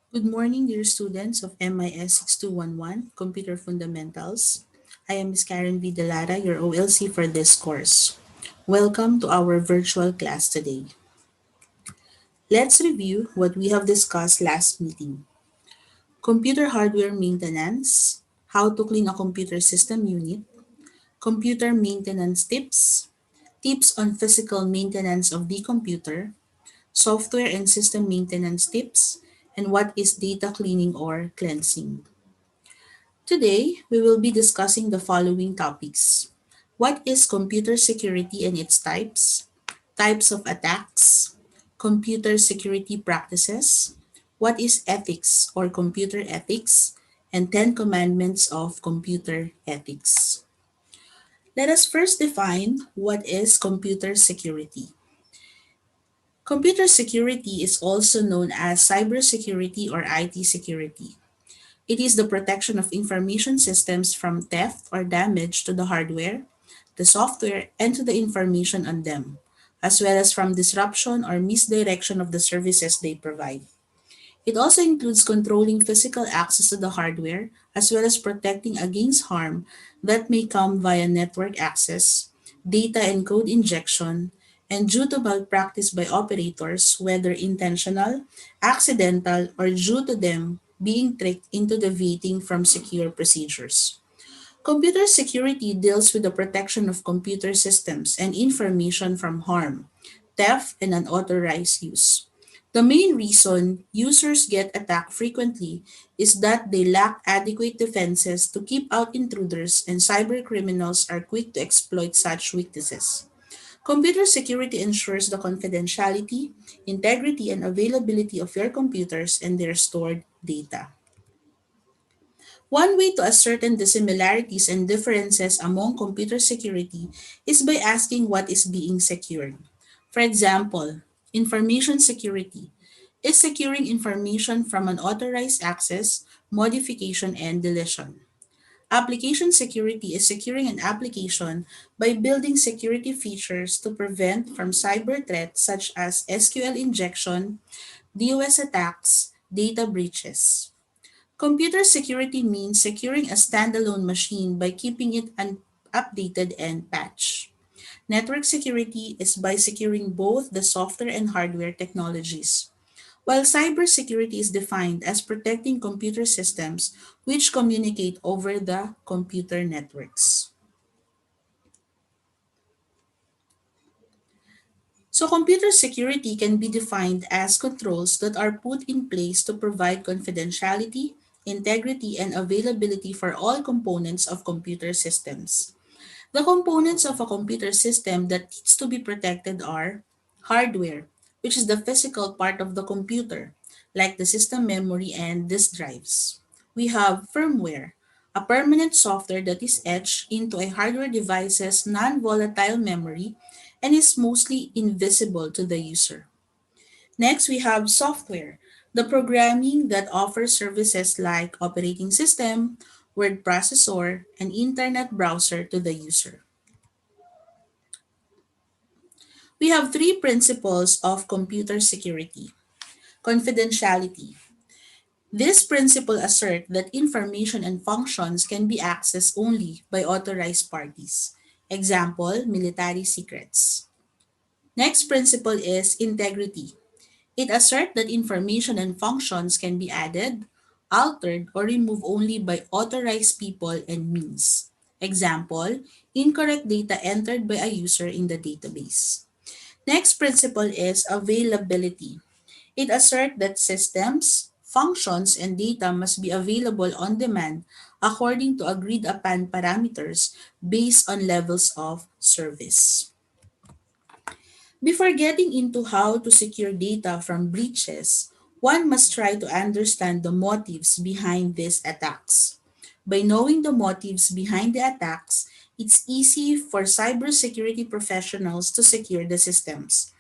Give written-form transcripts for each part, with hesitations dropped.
Good morning, dear students of MIS6211 Computer Fundamentals. I am Ms. Karen V. Delara, your OLC for this course. Welcome to our virtual class today. Let's review what we have discussed last meeting. Computer hardware maintenance, how to clean a computer system unit, computer maintenance tips, tips on physical maintenance of the computer, software and system maintenance tips, and what is data cleaning or cleansing. Today, we will be discussing the following topics. What is computer security and its types of attacks, computer security practices, what is ethics or computer ethics, and 10 commandments of computer ethics. Let us first define what is computer security. Computer security is also known as cybersecurity or IT security. It is the protection of information systems from theft or damage to the hardware, the software, and to the information on them, as well as from disruption or misdirection of the services they provide. It also includes controlling physical access to the hardware, as well as protecting against harm that may come via network access, data and code injection, and due to malpractice by operators, whether intentional, accidental, or due to them being tricked into deviating from secure procedures. Computer security deals with the protection of computer systems and information from harm, theft, and unauthorized use. The main reason users get attacked frequently is that they lack adequate defenses to keep out intruders, and cybercriminals are quick to exploit such weaknesses. Computer security ensures the confidentiality, integrity, and availability of your computers and their stored data. One way to ascertain the similarities and differences among computer security is by asking what is being secured. For example, information security is securing information from unauthorized access, modification, and deletion. Application security is securing an application by building security features to prevent from cyber threats such as SQL injection, DOS attacks, data breaches. Computer security means securing a standalone machine by keeping it updated and patched. Network security is by securing both the software and hardware technologies, while cybersecurity is defined as protecting computer systems which communicate over the computer networks. So, computer security can be defined as controls that are put in place to provide confidentiality, integrity, and availability for all components of computer systems. The components of a computer system that needs to be protected are hardware, which is the physical part of the computer, like the system memory and disk drives. We have firmware, a permanent software that is etched into a hardware device's non-volatile memory and is mostly invisible to the user. Next, we have software, the programming that offers services like operating system, word processor, and internet browser to the user. We have three principles of computer security. Confidentiality. This principle asserts that information and functions can be accessed only by authorized parties. Example, military secrets. Next principle is integrity. It asserts that information and functions can be added, altered, or removed only by authorized people and means. Example, incorrect data entered by a user in the database. Next principle is availability. It asserts that systems, functions, and data must be available on demand according to agreed upon parameters based on levels of service. Before getting into how to secure data from breaches, one must try to understand the motives behind these attacks. By knowing the motives behind the attacks, it's easy for cybersecurity professionals to secure the systems.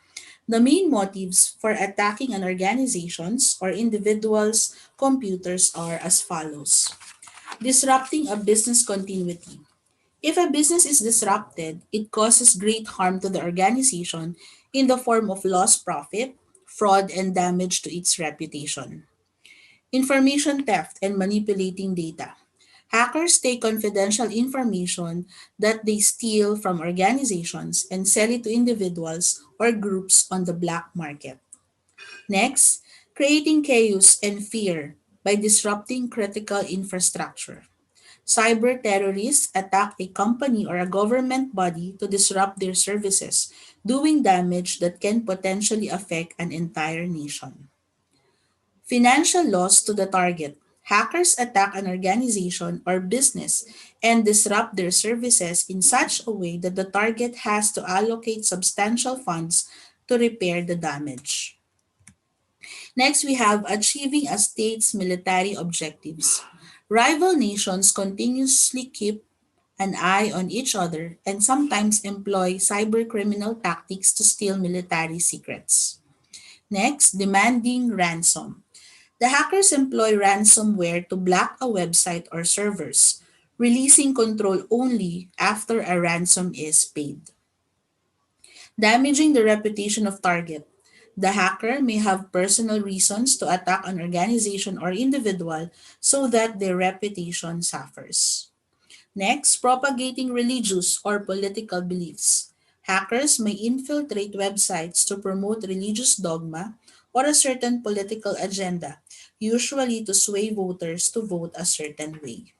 The main motives for attacking an organization's or individual's computers are as follows. Disrupting a business continuity. If a business is disrupted, it causes great harm to the organization in the form of lost profit, fraud, and damage to its reputation. Information theft and manipulating data. Hackers take confidential information that they steal from organizations and sell it to individuals or groups on the black market. Next, creating chaos and fear by disrupting critical infrastructure. Cyber terrorists attack a company or a government body to disrupt their services, doing damage that can potentially affect an entire nation. Financial loss to the target. Hackers attack an organization or business and disrupt their services in such a way that the target has to allocate substantial funds to repair the damage. Next, we have achieving a state's military objectives. Rival nations continuously keep an eye on each other and sometimes employ cybercriminal tactics to steal military secrets. Next, demanding ransom. The hackers employ ransomware to block a website or servers, releasing control only after a ransom is paid. Damaging the reputation of target. The hacker may have personal reasons to attack an organization or individual so that their reputation suffers. Next, propagating religious or political beliefs. Hackers may infiltrate websites to promote religious dogma or a certain political agenda, usually to sway voters to vote a certain way.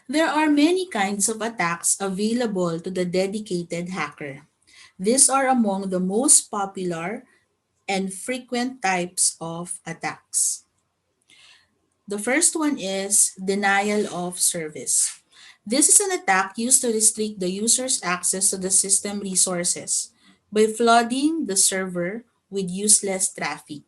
There are many kinds of attacks available to the dedicated hacker. These are among the most popular and frequent types of attacks. The first one is denial of service. This is an attack used to restrict the user's access to the system resources by flooding the server with useless traffic.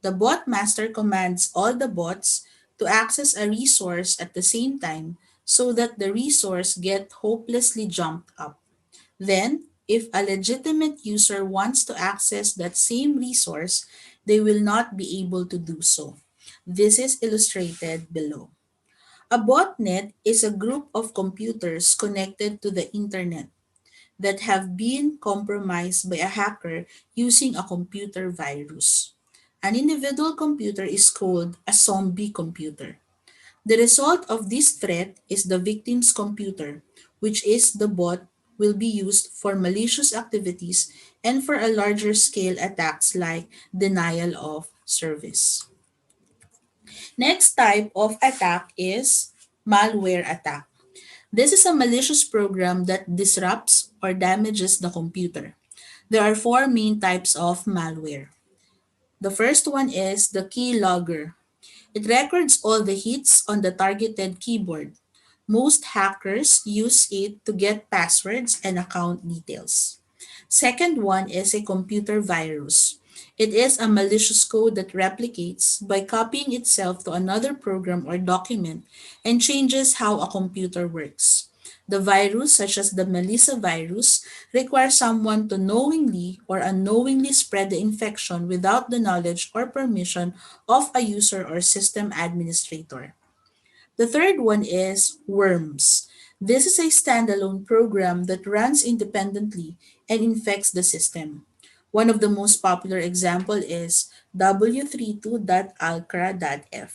The bot master commands all the bots to access a resource at the same time so that the resource get hopelessly jumped up. Then, if a legitimate user wants to access that same resource, they will not be able to do so. This is illustrated below. A botnet is a group of computers connected to the internet that have been compromised by a hacker using a computer virus. An individual computer is called a zombie computer. The result of this threat is the victim's computer, which is the bot will be used for malicious activities and for a larger scale attacks like denial of service. Next type of attack is malware attack. This is a malicious program that disrupts or damages the computer. There are four main types of malware. The first one is the keylogger. It records all the hits on the targeted keyboard. Most hackers use it to get passwords and account details. Second one is a computer virus. It is a malicious code that replicates by copying itself to another program or document and changes how a computer works. The virus, such as the Melissa virus, requires someone to knowingly or unknowingly spread the infection without the knowledge or permission of a user or system administrator. The third one is Worms. This is a standalone program that runs independently and infects the system. One of the most popular example is w32.alcra.f.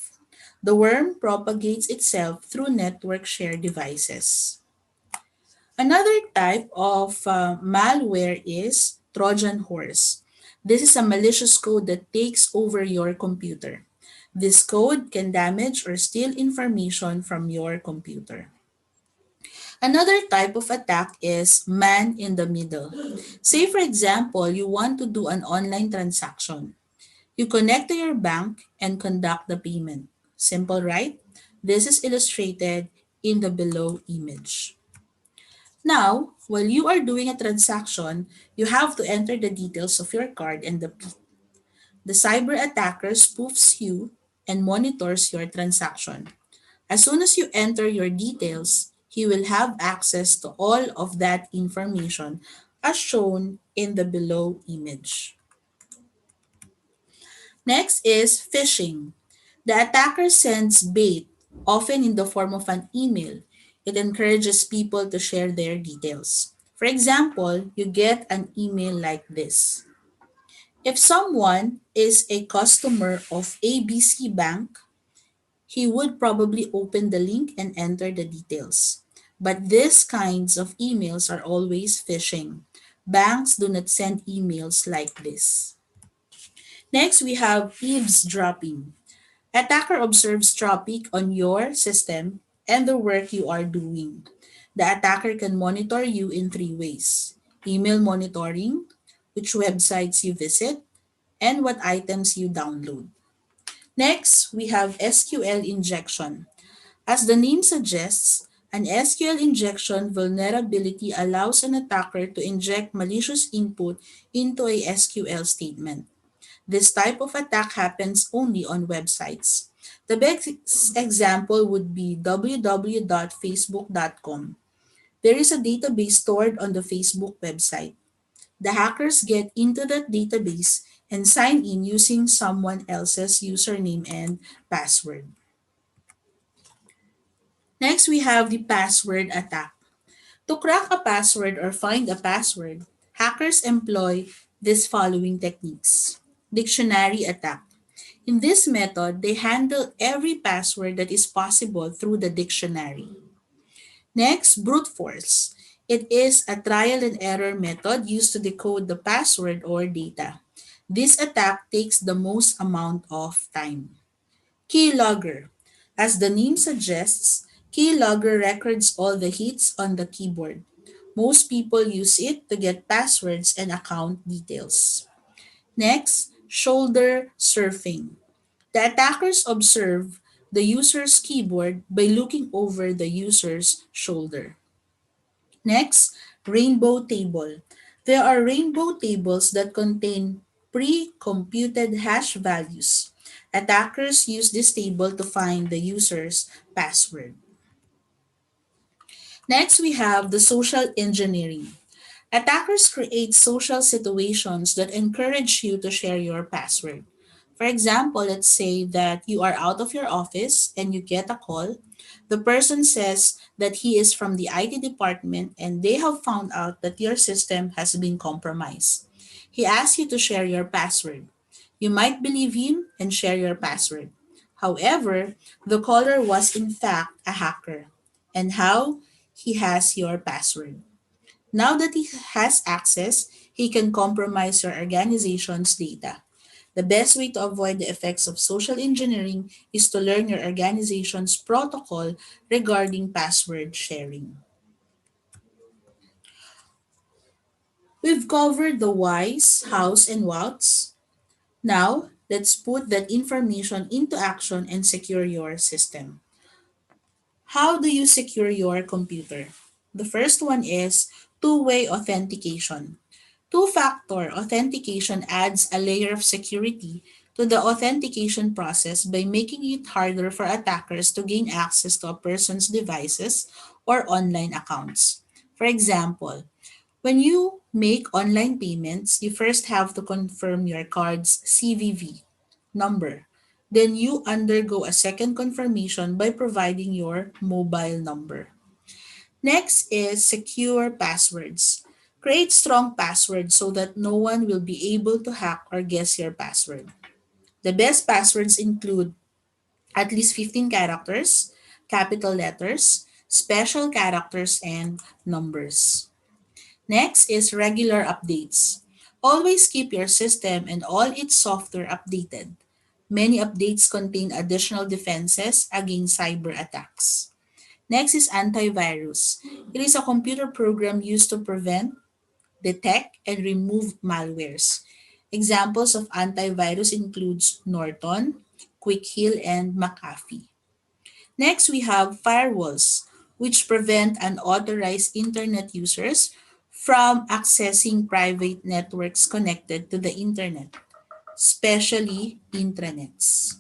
The worm propagates itself through network shared devices. Another type of malware is Trojan horse. This is a malicious code that takes over your computer. This code can damage or steal information from your computer. Another type of attack is man in the middle. Say, for example, you want to do an online transaction. You connect to your bank and conduct the payment. Simple, right? This is illustrated in the below image. Now, while you are doing a transaction, you have to enter the details of your card and the PIN. The cyber attacker spoofs you and monitors your transaction. As soon as you enter your details, he will have access to all of that information as shown in the below image. Next is phishing. The attacker sends bait, often in the form of an email. It encourages people to share their details. For example, you get an email like this. If someone is a customer of ABC Bank, he would probably open the link and enter the details. But these kinds of emails are always phishing. Banks do not send emails like this. Next, we have eavesdropping. Attacker observes traffic on your system and the work you are doing. The attacker can monitor you in three ways: email monitoring, which websites you visit, and what items you download. Next, we have SQL injection. As the name suggests, an SQL injection vulnerability allows an attacker to inject malicious input into a SQL statement. This type of attack happens only on websites. The best example would be www.facebook.com. There is a database stored on the Facebook website. The hackers get into that database and sign in using someone else's username and password. Next, we have the password attack. To crack a password or find a password, hackers employ these following techniques. Dictionary attack. In this method, they handle every password that is possible through the dictionary. Next, brute force. It is a trial and error method used to decode the password or data. This attack takes the most amount of time. Keylogger. As the name suggests, keylogger records all the hits on the keyboard. Most people use it to get passwords and account details. Next, shoulder surfing. The attackers observe the user's keyboard by looking over the user's shoulder. Next, rainbow table. There are rainbow tables that contain pre-computed hash values. Attackers use this table to find the user's password. Next, we have the social engineering. Attackers create social situations that encourage you to share your password. For example, let's say that you are out of your office and you get a call. The person says that he is from the IT department and they have found out that your system has been compromised. He asks you to share your password. You might believe him and share your password. However, the caller was in fact a hacker. And how he has your password. Now that he has access, he can compromise your organization's data. The best way to avoid the effects of social engineering is to learn your organization's protocol regarding password sharing. We've covered the whys, hows, and whats. Now, let's put that information into action and secure your system. How do you secure your computer? The first one is two-way authentication. Two-factor authentication adds a layer of security to the authentication process by making it harder for attackers to gain access to a person's devices or online accounts. For example, when you make online payments, you first have to confirm your card's CVV number. Then you undergo a second confirmation by providing your mobile number. Next is secure passwords. Create strong passwords so that no one will be able to hack or guess your password. The best passwords include at least 15 characters, capital letters, special characters, and numbers. Next is regular updates. Always keep your system and all its software updated. Many updates contain additional defenses against cyber attacks. Next is antivirus. It is a computer program used to prevent, detect, and remove malwares. Examples of antivirus includes Norton, Quick Heal, and McAfee. Next, we have firewalls, which prevent unauthorized internet users from accessing private networks connected to the internet, especially intranets.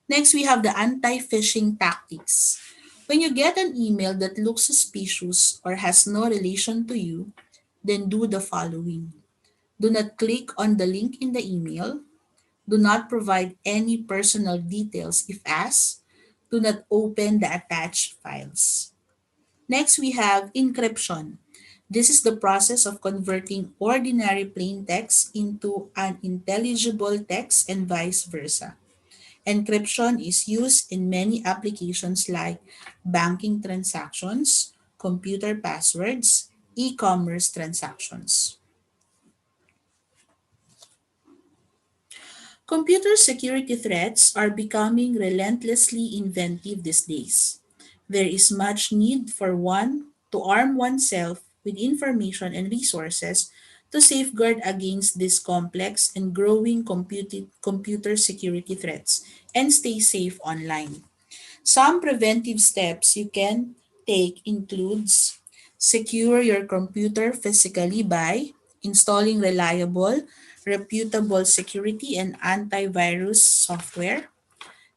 Next, we have the anti-phishing tactics. When you get an email that looks suspicious or has no relation to you, then do the following. Do not click on the link in the email. Do not provide any personal details if asked. Do not open the attached files. Next, we have encryption. This is the process of converting ordinary plain text into unintelligible text and vice versa. Encryption is used in many applications like banking transactions, computer passwords, e-commerce transactions. Computer security threats are becoming relentlessly inventive these days. There is much need for one to arm oneself with information and resources to safeguard against these complex and growing computer security threats and stay safe online. Some preventive steps you can take includes secure your computer physically by installing reliable, reputable security and antivirus software,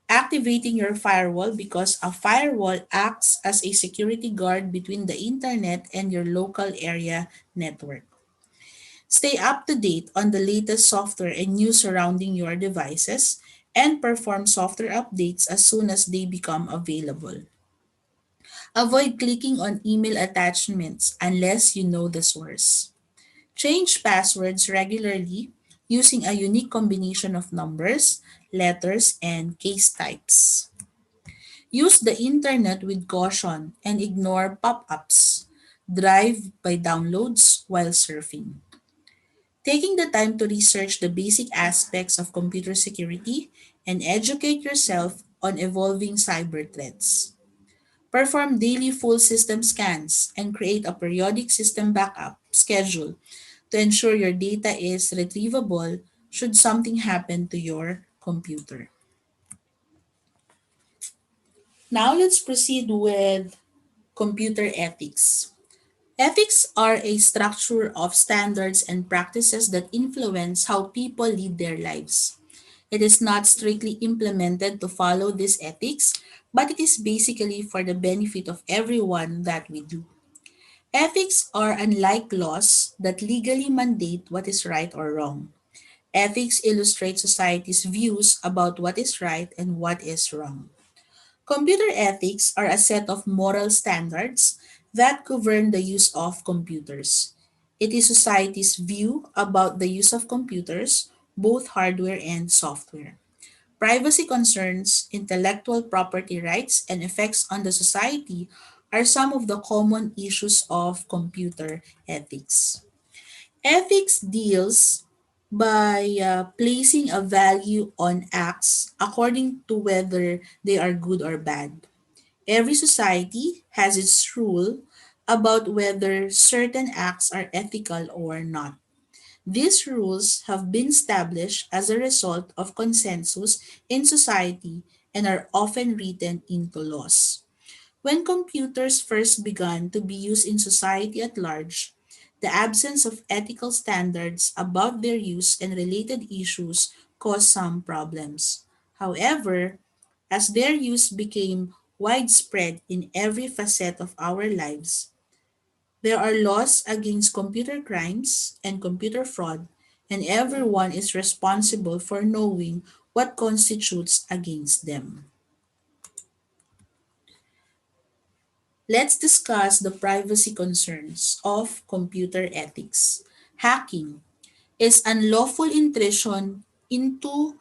activating your firewall because a firewall acts as a security guard between the internet and your local area network. Stay up to date on the latest software and news surrounding your devices and perform software updates as soon as they become available. Avoid clicking on email attachments unless you know the source. Change passwords regularly using a unique combination of numbers, letters, and case types. Use the internet with caution and ignore pop ups. Drive by downloads while surfing. Taking the time to research the basic aspects of computer security and educate yourself on evolving cyber threats. Perform daily full system scans and create a periodic system backup schedule to ensure your data is retrievable should something happen to your computer. Now let's proceed with computer ethics. Ethics are a structure of standards and practices that influence how people lead their lives. It is not strictly implemented to follow these ethics, but it is basically for the benefit of everyone that we do. Ethics are unlike laws that legally mandate what is right or wrong. Ethics illustrate society's views about what is right and what is wrong. Computer ethics are a set of moral standards that govern the use of computers. It is society's view about the use of computers, both hardware and software. Privacy concerns, intellectual property rights, and effects on the society are some of the common issues of computer ethics. Ethics deals by placing a value on acts according to whether they are good or bad. Every society has its rule about whether certain acts are ethical or not. These rules have been established as a result of consensus in society and are often written into laws. When computers first began to be used in society at large, the absence of ethical standards about their use and related issues caused some problems. However, as their use became widespread in every facet of our lives, there are laws against computer crimes and computer fraud, and everyone is responsible for knowing what constitutes against them. Let's discuss the privacy concerns of computer ethics. Hacking is unlawful intrusion into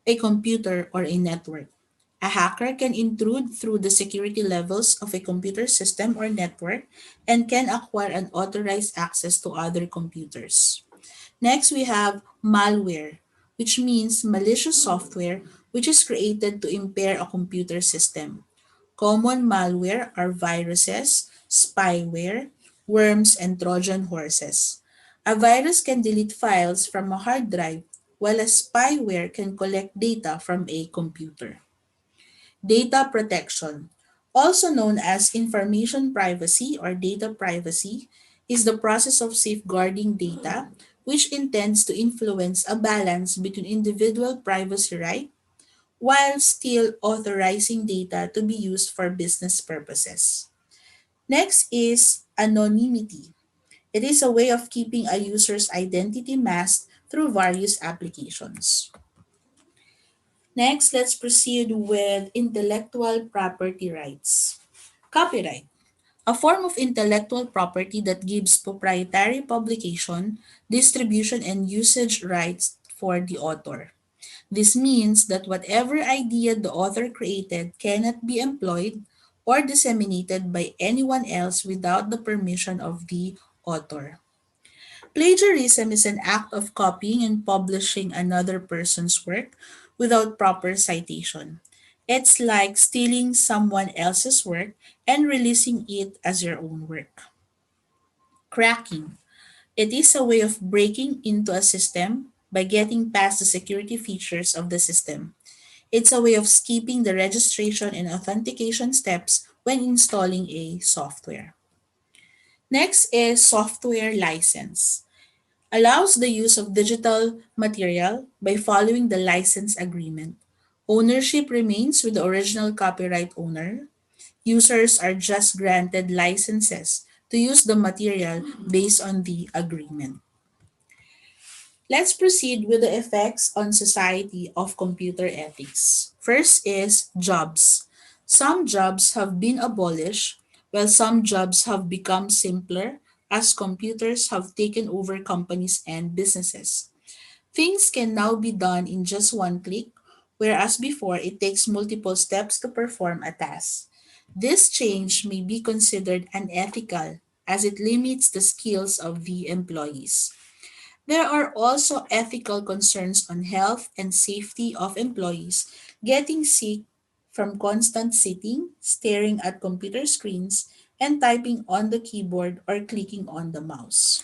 a computer or a network. A hacker can intrude through the security levels of a computer system or network and can acquire unauthorized access to other computers. Next, we have malware, which means malicious software which is created to impair a computer system. Common malware are viruses, spyware, worms, and Trojan horses. A virus can delete files from a hard drive, while a spyware can collect data from a computer. Data protection, also known as information privacy or data privacy, is the process of safeguarding data which intends to influence a balance between individual privacy rights while still authorizing data to be used for business purposes. Next is anonymity. It is a way of keeping a user's identity masked through various applications. Next, let's proceed with intellectual property rights. Copyright. a form of intellectual property that gives proprietary publication, distribution, and usage rights for the author. This means that whatever idea the author created cannot be employed or disseminated by anyone else without the permission of the author. Plagiarism is an act of copying and publishing another person's work without proper citation. It's like stealing someone else's work and releasing it as your own work. Cracking. It is a way of breaking into a system by getting past the security features of the system. It's a way of skipping the registration and authentication steps when installing a software. Next is software license. Allows the use of digital material by following the license agreement. Ownership remains with the original copyright owner. Users are just granted licenses to use the material based on the agreement. Let's proceed with the effects on society of computer ethics. First is jobs. Some jobs have been abolished, while some jobs have become simpler as computers have taken over companies and businesses. Things can now be done in just one click, whereas before it takes multiple steps to perform a task. This change may be considered unethical as it limits the skills of the employees. There are also ethical concerns on health and safety of employees getting sick from constant sitting, staring at computer screens, and typing on the keyboard or clicking on the mouse.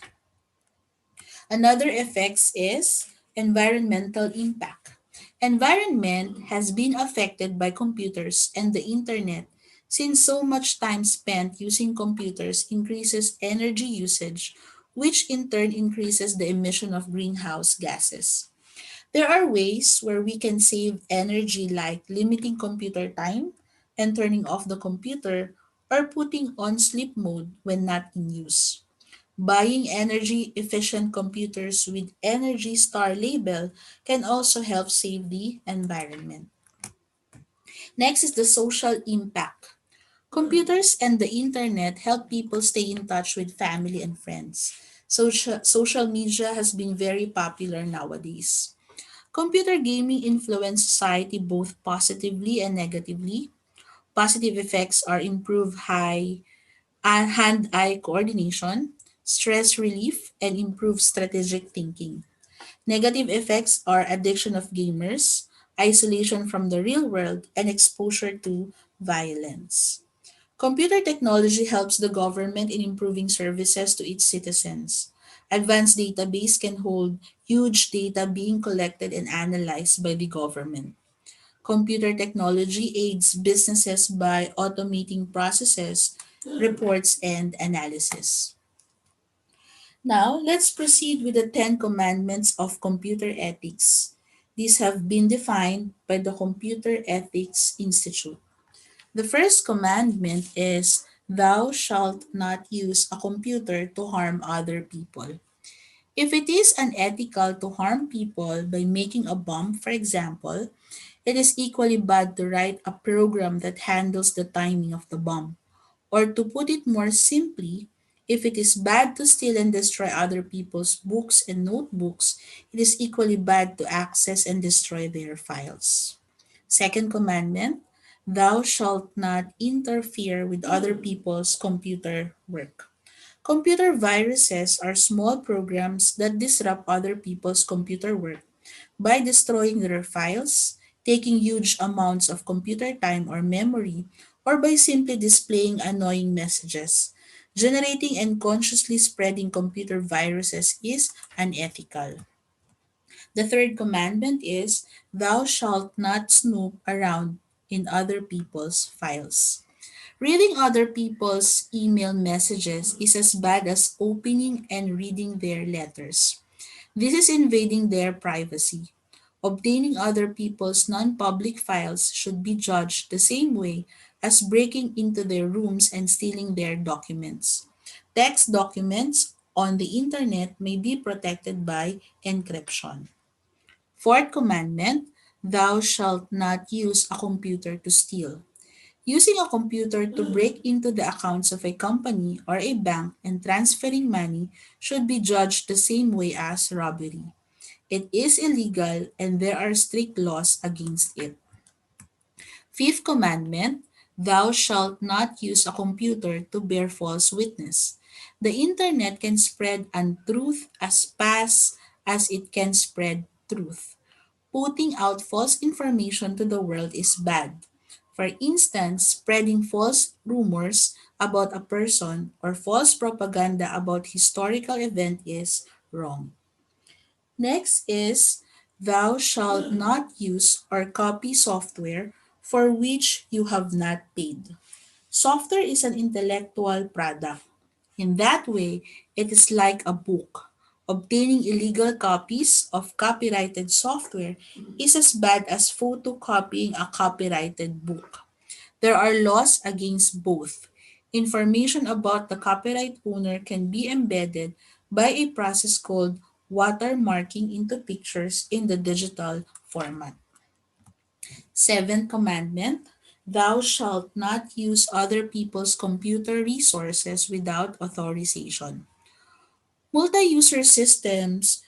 Another effects is environmental impact. Environment has been affected by computers and the internet since so much time spent using computers increases energy usage, which in turn increases the emission of greenhouse gases. There are ways where we can save energy like limiting computer time and turning off the computer or putting on sleep mode when not in use. Buying energy efficient computers with Energy Star label can also help save the environment. Next is the social impact. Computers and the internet help people stay in touch with family and friends. Social media has been very popular nowadays. Computer gaming influence society both positively and negatively. Positive effects are improved hand-eye coordination, stress relief, and improved strategic thinking. Negative effects are addiction of gamers, isolation from the real world, and exposure to violence. Computer technology helps the government in improving services to its citizens. Advanced database can hold huge data being collected and analyzed by the government. Computer technology aids businesses by automating processes, reports, and analysis. Now, let's proceed with the 10 commandments of computer ethics. These have been defined by the Computer Ethics Institute. The first commandment is, Thou shalt not use a computer to harm other people. If it is unethical to harm people by making a bomb, for example, it is equally bad to write a program that handles the timing of the bomb. Or to put it more simply, if it is bad to steal and destroy other people's books and notebooks, it is equally bad to access and destroy their files. Second commandment, thou shalt not interfere with other people's computer work. Computer viruses are small programs that disrupt other people's computer work by destroying their files, taking huge amounts of computer time or memory, or by simply displaying annoying messages. Generating and consciously spreading computer viruses is unethical. The third commandment is, Thou shalt not snoop around in other people's files. Reading other people's email messages is as bad as opening and reading their letters. This is invading their privacy. Obtaining other people's non public files should be judged the same way as breaking into their rooms and stealing their documents. Text documents on the internet may be protected by encryption. Fourth commandment, thou shalt not use a computer to steal. Using a computer to break into the accounts of a company or a bank and transferring money should be judged the same way as robbery. It is illegal and there are strict laws against it. Fifth commandment, thou shalt not use a computer to bear false witness. The internet can spread untruth as fast as it can spread truth. Putting out false information to the world is bad. For instance, spreading false rumors about a person or false propaganda about historical event is wrong. Next is, thou shalt not use or copy software for which you have not paid. Software is an intellectual product. In that way, it is like a book. Obtaining illegal copies of copyrighted software is as bad as photocopying a copyrighted book. There are laws against both. Information about the copyright owner can be embedded by a process called watermarking into pictures in the digital format. Seventh commandment, thou shalt not use other people's computer resources without authorization. Multi-user systems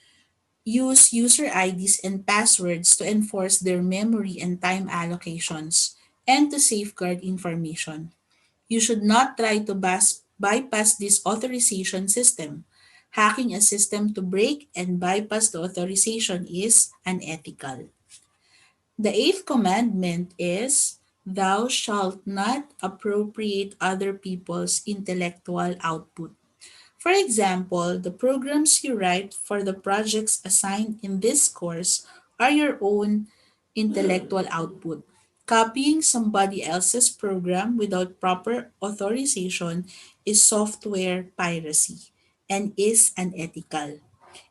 use user IDs and passwords to enforce their memory and time allocations and to safeguard information. You should not try to bypass this authorization system. Hacking a system to break and bypass the authorization is unethical. The eighth commandment is, thou shalt not appropriate other people's intellectual output. For example, the programs you write for the projects assigned in this course are your own intellectual output. Copying somebody else's program without proper authorization is software piracy and is unethical.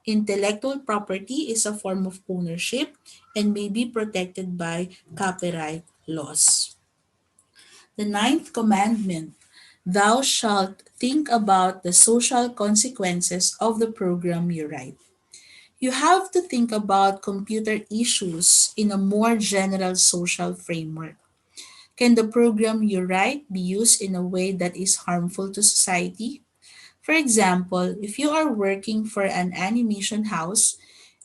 Intellectual property is a form of ownership and may be protected by copyright laws. The ninth commandment, thou shalt think about the social consequences of the program you write. You have to think about computer issues in a more general social framework. Can the program you write be used in a way that is harmful to society? For example, if you are working for an animation house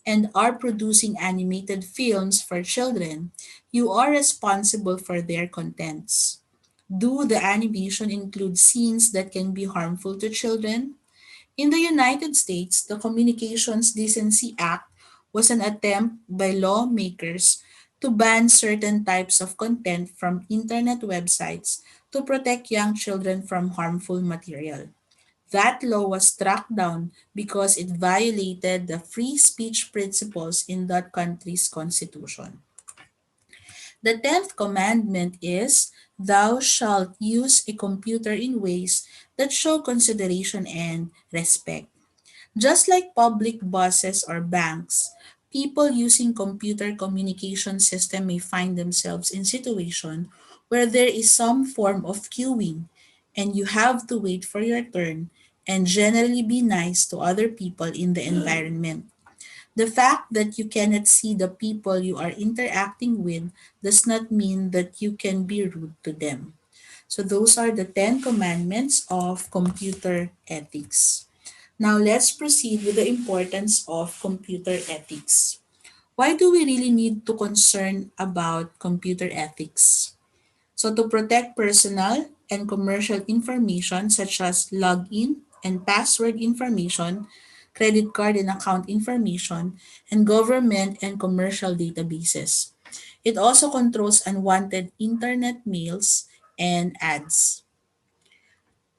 and are producing animated films for children, you are responsible for their contents. Do the animation include scenes that can be harmful to children? In the United States, the Communications Decency Act was an attempt by lawmakers to ban certain types of content from internet websites to protect young children from harmful material. That law was struck down because it violated the free speech principles in that country's constitution. The tenth commandment is, thou shalt use a computer in ways that show consideration and respect. Just like public buses or banks, people using computer communication system may find themselves in situation where there is some form of queuing and you have to wait for your turn and generally be nice to other people in the environment. The fact that you cannot see the people you are interacting with does not mean that you can be rude to them. So those are the 10 commandments of computer ethics. Now let's proceed with the importance of computer ethics. Why do we really need to concern about computer ethics? So to protect personal and commercial information such as login and password information, credit card and account information, and government and commercial databases. It also controls unwanted internet mails and ads.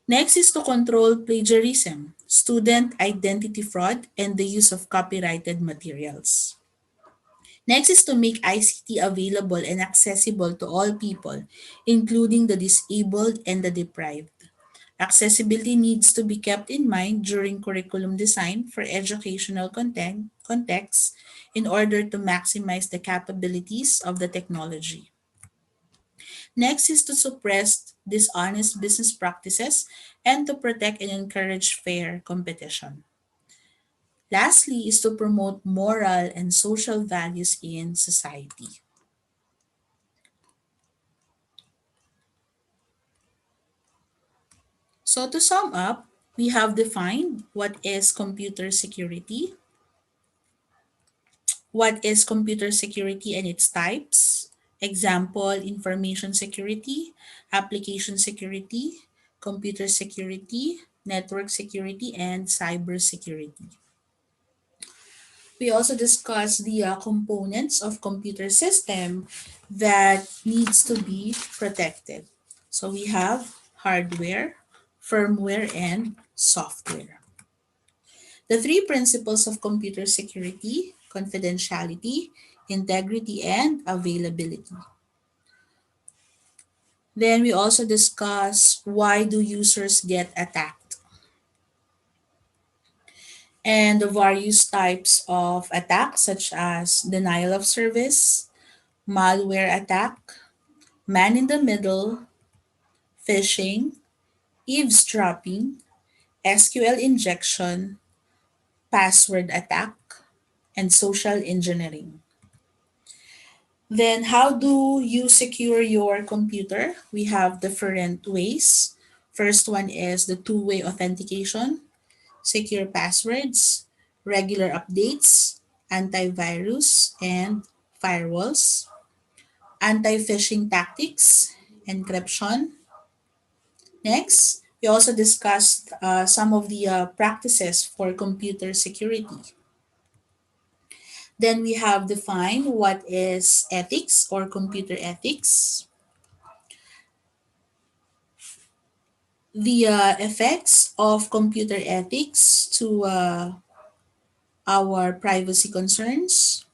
Next is to control plagiarism, student identity fraud, and the use of copyrighted materials. Next is to make ICT available and accessible to all people, including the disabled and the deprived. Accessibility needs to be kept in mind during curriculum design for educational contexts in order to maximize the capabilities of the technology. Next is to suppress dishonest business practices and to protect and encourage fair competition. Lastly is to promote moral and social values in society. So to sum up, we have defined what is computer security, what is computer security and its types, example, information security, application security, computer security, network security, and cyber security. We also discussed the components of computer system that needs to be protected. So we have hardware, firmware, and software. The three principles of computer security: confidentiality, integrity, and availability. Then we also discuss why do users get attacked and the various types of attacks such as denial of service, malware attack, man in the middle, phishing, eavesdropping, SQL injection, password attack, and social engineering. Then, how do you secure your computer? We have different ways. First one is the two-way authentication, secure passwords, regular updates, antivirus, and firewalls, anti-phishing tactics, encryption. Next, we also discussed some of the practices for computer security. Then we have defined what is ethics or computer ethics, the effects of computer ethics to our privacy concerns,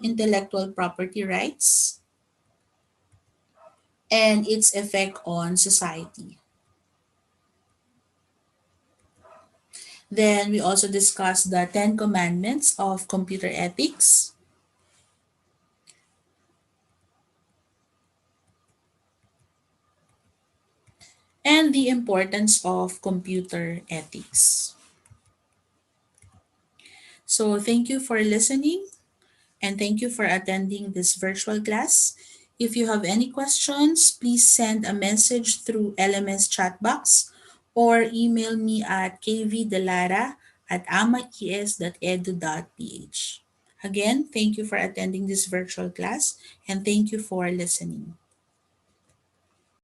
intellectual property rights, and its effect on society. Then we also discussed the 10 commandments of computer ethics, and the importance of computer ethics. So thank you for listening and thank you for attending this virtual class. If you have any questions, please send a message through LMS chat box or email me at kvdelara@amis.edu.ph. Again, thank you for attending this virtual class and thank you for listening.